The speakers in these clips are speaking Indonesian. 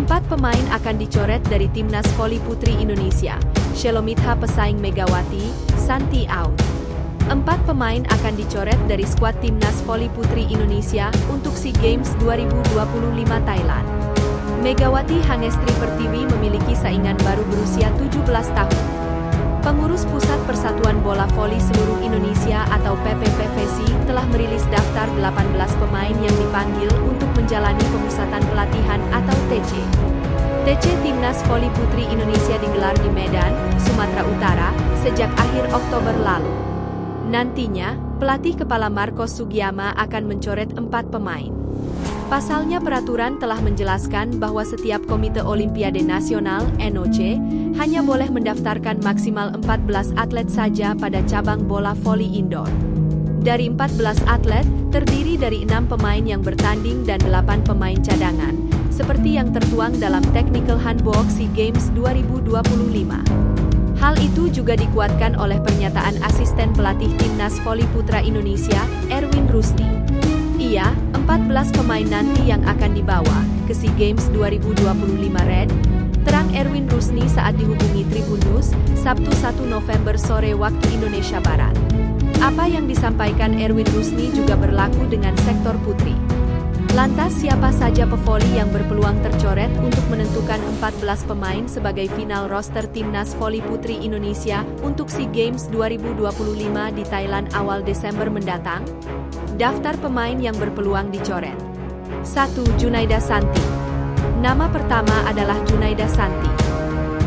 4 pemain akan dicoret dari Timnas Voli Putri Indonesia. Shelomitha pesaing Megawati, Santi out. 4 pemain akan dicoret dari skuad Timnas Voli Putri Indonesia untuk SEA Games 2025 Thailand. Megawati Hangestri Pertiwi memiliki saingan baru berusia 17 tahun. Pengurus Pusat Persatuan Bola Voli Seluruh Indonesia atau PPPVSI telah merilis daftar 18 pemain yang dipanggil untuk menjalani pemusatan pelatihan atau TC. TC Timnas Voli Putri Indonesia digelar di Medan, Sumatera Utara, sejak akhir Oktober lalu. Nantinya, pelatih kepala Marcos Sugiyama akan mencoret 4 pemain. Pasalnya peraturan telah menjelaskan bahwa setiap Komite Olimpiade Nasional (NOC) hanya boleh mendaftarkan maksimal 14 atlet saja pada cabang bola voli indoor. Dari 14 atlet, terdiri dari 6 pemain yang bertanding dan 8 pemain cadangan, seperti yang tertuang dalam Technical Handbook SEA Games 2025. Hal itu juga dikuatkan oleh pernyataan asisten pelatih Timnas Voli Putra Indonesia, Erwin Rusdi. Ia, 14 pemain nanti yang akan dibawa ke SEA Games 2025 Red, terang Erwin Rusdi saat dihubungi Tribun News, Sabtu 1 November sore waktu Indonesia Barat. Apa yang disampaikan Erwin Rusdi juga berlaku dengan sektor putri. Lantas siapa saja pevoli yang berpeluang tercoret untuk menentukan 14 pemain sebagai final roster Timnas Voli Putri Indonesia untuk SEA Games 2025 di Thailand awal Desember mendatang? Daftar pemain yang berpeluang dicoret. 1. Junaida Santi. Nama pertama adalah Junaida Santi.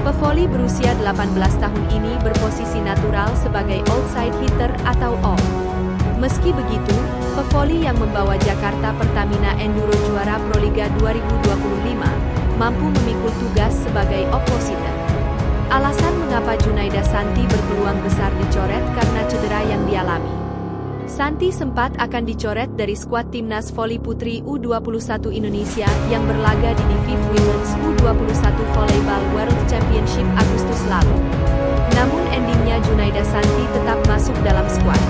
Pevoli berusia 18 tahun ini berposisi natural sebagai outside hitter atau off. Meski begitu, pevoli yang membawa Jakarta Pertamina Enduro juara Proliga 2025 mampu memikul tugas sebagai oppositor. Alasan mengapa Junaida Santi berpeluang besar dicoret karena cedera yang dialami. Santi sempat akan dicoret dari skuad Timnas Voli Putri U21 Indonesia yang berlaga di FIF Women's U21 Volleyball World Championship Agustus lalu. Namun endingnya Junaida Santi tetap masuk dalam skuad.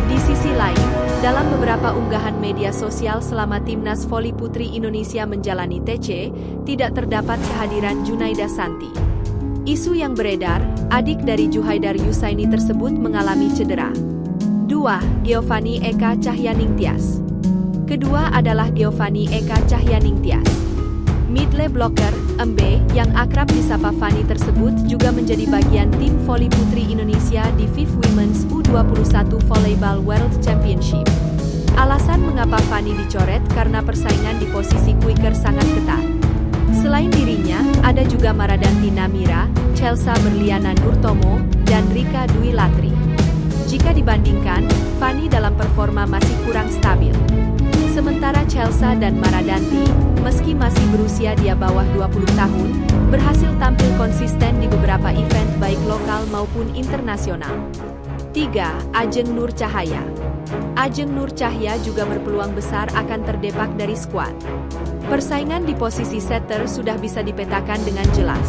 Di sisi lain, dalam beberapa unggahan media sosial selama Timnas Voli Putri Indonesia menjalani TC, tidak terdapat kehadiran Junaida Santi. Isu yang beredar, adik dari Juhaidar Yusaini tersebut mengalami cedera. 2. Giovanni Eka Cahyaningtyas. Kedua adalah Giovanni Eka Cahyaningtyas. Midle blocker, Embe, yang akrab disapa Fanny tersebut juga menjadi bagian tim voli putri Indonesia di FIF Women's U21 Volleyball World Championship. Alasan mengapa Fanny dicoret karena persaingan di posisi quicker sangat ketat. Selain dirinya, ada juga Maradanti Namira, Chelsea Berliana Nurtomo, dan Rika Dwi Latri. Jika dibandingkan, Fanny dalam performa masih kurang stabil. Sementara Chelsea dan Maradanti, meski masih berusia di bawah 20 tahun, berhasil tampil konsisten di beberapa event baik lokal maupun internasional. 3. Ajeng Nur Cahaya. Ajeng Nur Cahya juga berpeluang besar akan terdepak dari skuad. Persaingan di posisi setter sudah bisa dipetakan dengan jelas.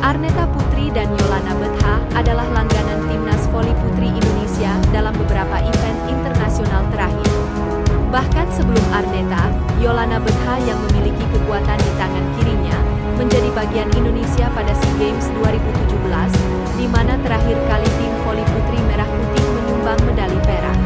Arneta Putri dan Yolana Betha adalah langganan Timnas Voli Putri Indonesia dalam beberapa event internasional terakhir. Bahkan sebelum Arneta, Yolana Betha yang memiliki kekuatan di tangan kirinya, menjadi bagian Indonesia pada SEA Games 2017, di mana terakhir kali tim voli putri merah putih menyumbang medali perak.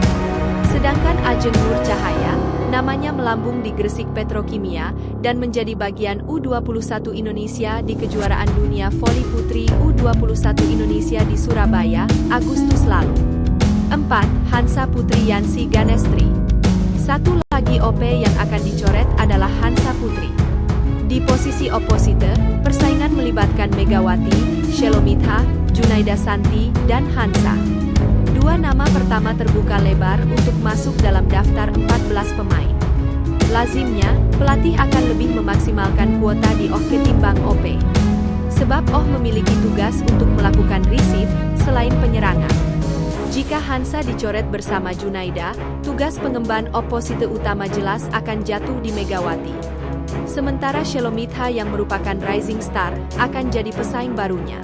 Sedangkan Ajeng Nur Cahaya, namanya melambung di Gresik Petrokimia, dan menjadi bagian U21 Indonesia di kejuaraan dunia voli putri U21 Indonesia di Surabaya, Agustus lalu. 4. Hansa Putri Yansi Ganestri. Satu lagi OP yang akan dicoret adalah Hansa Putri. Di posisi opposite, persaingan melibatkan Megawati, Shelomitha, Junaida Santi, dan Hansa. Dua nama pertama terbuka lebar untuk masuk dalam daftar 14 pemain. Lazimnya, pelatih akan lebih memaksimalkan kuota di OH ketimbang OP. Sebab OH memiliki tugas untuk melakukan receive, selain penyerangan. Jika Hansa dicoret bersama Junaida, tugas pengemban opposite utama jelas akan jatuh di Megawati. Sementara Shelomitha yang merupakan rising star, akan jadi pesaing barunya.